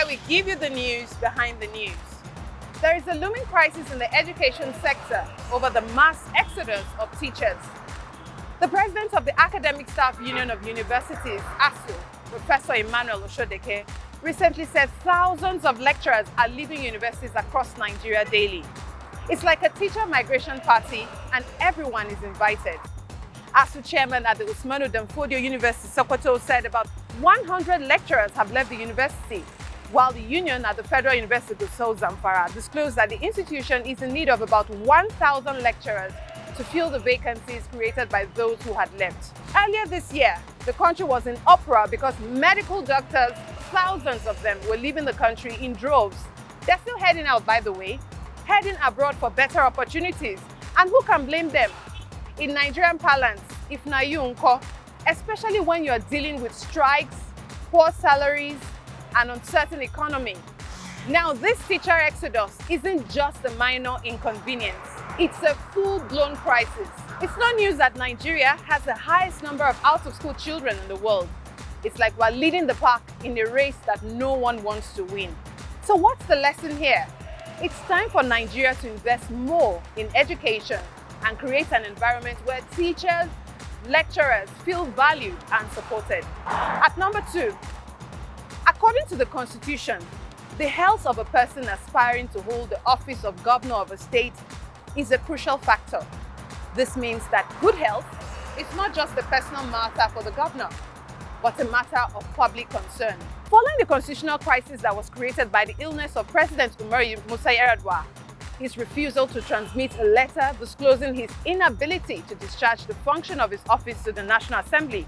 we give you the news behind the news. There is a looming crisis in the education sector over the mass exodus of teachers. The president of the Academic Staff Union of Universities, ASU, Professor Emmanuel Oshodeke, recently said thousands of lecturers are leaving universities across Nigeria daily. It's like a teacher migration party and everyone is invited. ASU chairman at the Usmanu Danfodio University, Sokoto, said about 100 lecturers have left the university, while the union at the Federal University of Gusau, Zamfara, disclosed that the institution is in need of about 1,000 lecturers to fill the vacancies created by those who had left. Earlier this year, the country was in uproar because medical doctors, thousands of them, were leaving the country in droves. They're still heading out, by the way, heading abroad for better opportunities. And who can blame them? In Nigerian parlance, if na you unko, especially when you're dealing with strikes, poor salaries, and uncertain economy. Now, this teacher exodus isn't just a minor inconvenience. It's a full-blown crisis. It's no news that Nigeria has the highest number of out-of-school children in the world. It's like we're leading the pack in a race that no one wants to win. So what's the lesson here? It's time for Nigeria to invest more in education and create an environment where teachers, lecturers feel valued and supported. At number 2, according to the Constitution, the health of a person aspiring to hold the office of governor of a state is a crucial factor. This means that good health is not just a personal matter for the governor, but a matter of public concern. Following the constitutional crisis that was created by the illness of President Umaru Musa Yar'Adua, his refusal to transmit a letter disclosing his inability to discharge the function of his office to the National Assembly,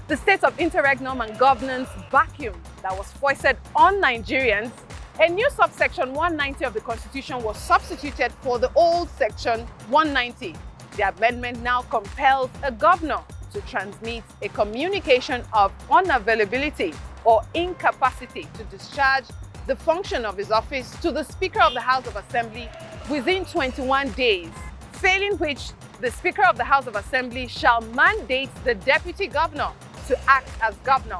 the state of interregnum and governance vacuum that was foisted on Nigerians, a new subsection 190 of the Constitution was substituted for the old section 190. The amendment now compels a governor to transmit a communication of unavailability or incapacity to discharge the function of his office to the Speaker of the House of Assembly within 21 days, failing which the Speaker of the House of Assembly shall mandate the Deputy Governor to act as governor,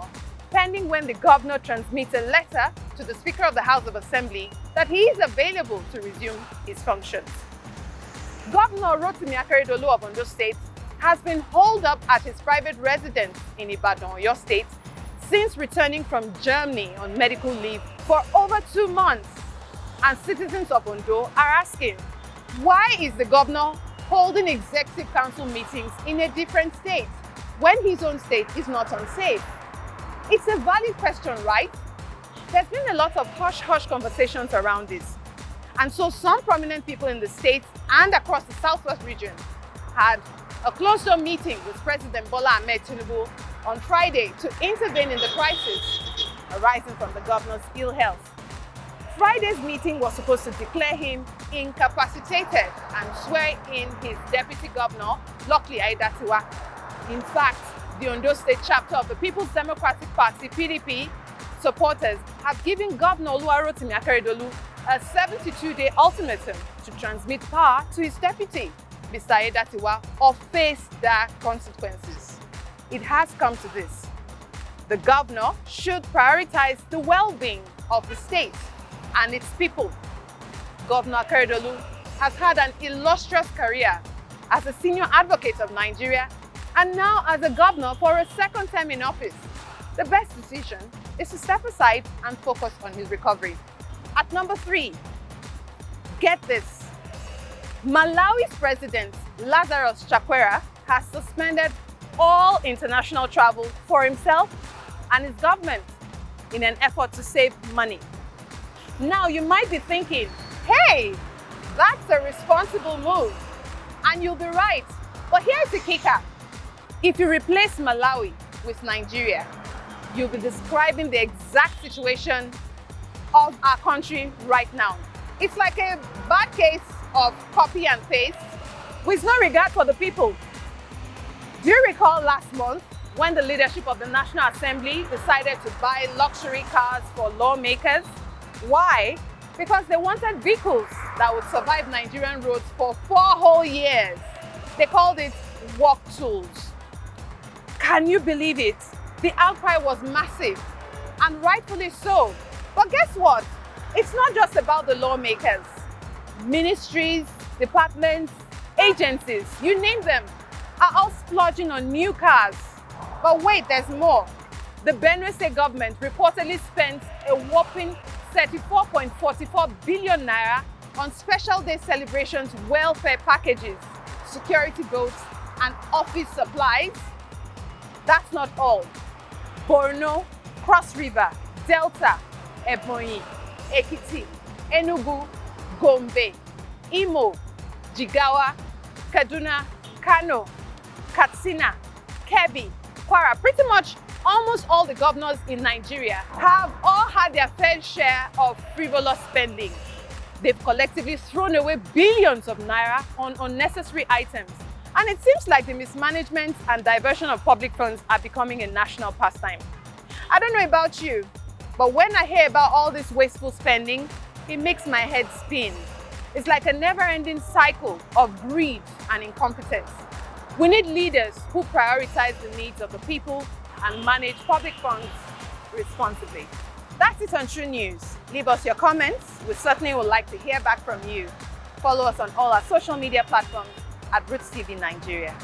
pending when the governor transmits a letter to the Speaker of the House of Assembly that he is available to resume his functions. Governor Oluwarotimi Akeredolu of Ondo State has been holed up at his private residence in Ibadan, Oyo State, since returning from Germany on medical leave for over 2 months. And citizens of Ondo are asking, why is the governor holding executive council meetings in a different state when his own state is not unsafe? It's a valid question, right? There's been a lot of hush-hush conversations around this. And so some prominent people in the state and across the Southwest region had a closed-door meeting with President Bola Ahmed Tinubu on Friday to intervene in the crisis arising from the governor's ill health. Friday's meeting was supposed to declare him incapacitated and swear in his deputy governor, Lucky Aiyedatiwa. In fact, the Ondo State Chapter of the People's Democratic Party, PDP, supporters have given Governor Oluwarotimi Akeredolu a 72-day ultimatum to transmit power to his deputy, Mr. Aiyedatiwa, or face dire consequences. It has come to this. The governor should prioritize the well-being of the state and its people. Governor Akeredolu has had an illustrious career as a senior advocate of Nigeria and now as a governor for a second term in office. The best decision is to step aside and focus on his recovery. At number 3, get this. Malawi's president, Lazarus Chakwera, has suspended all international travel for himself and his government in an effort to save money. Now, you might be thinking, hey, that's a responsible move. And you'll be right. But here's the kicker. If you replace Malawi with Nigeria, you'll be describing the exact situation of our country right now. It's like a bad case of copy and paste with no regard for the people. Do you recall last month when the leadership of the National Assembly decided to buy luxury cars for lawmakers? Why? Because they wanted vehicles that would survive Nigerian roads for 4 whole years. They called it work tools. Can you believe it? The outcry was massive, and rightfully so. But guess what? It's not just about the lawmakers. Ministries, departments, agencies, you name them, are all splurging on new cars. But wait, there's more. The Benue State government reportedly spent a whopping 34.44 billion naira on special day celebrations, welfare packages, security votes, and office supplies. That's not all. Borno, Cross River, Delta, Ebonyi, Ekiti, Enugu, Gombe, Imo, Jigawa, Kaduna, Kano, Katsina, Kebbi, Kwara, pretty much almost all the governors in Nigeria have all had their fair share of frivolous spending. They've collectively thrown away billions of naira on unnecessary items. And it seems like the mismanagement and diversion of public funds are becoming a national pastime. I don't know about you, but when I hear about all this wasteful spending, it makes my head spin. It's like a never-ending cycle of greed and incompetence. We need leaders who prioritize the needs of the people and manage public funds responsibly. That's it on True News. Leave us your comments. We certainly would like to hear back from you. Follow us on all our social media platforms at Rootstv Nigeria.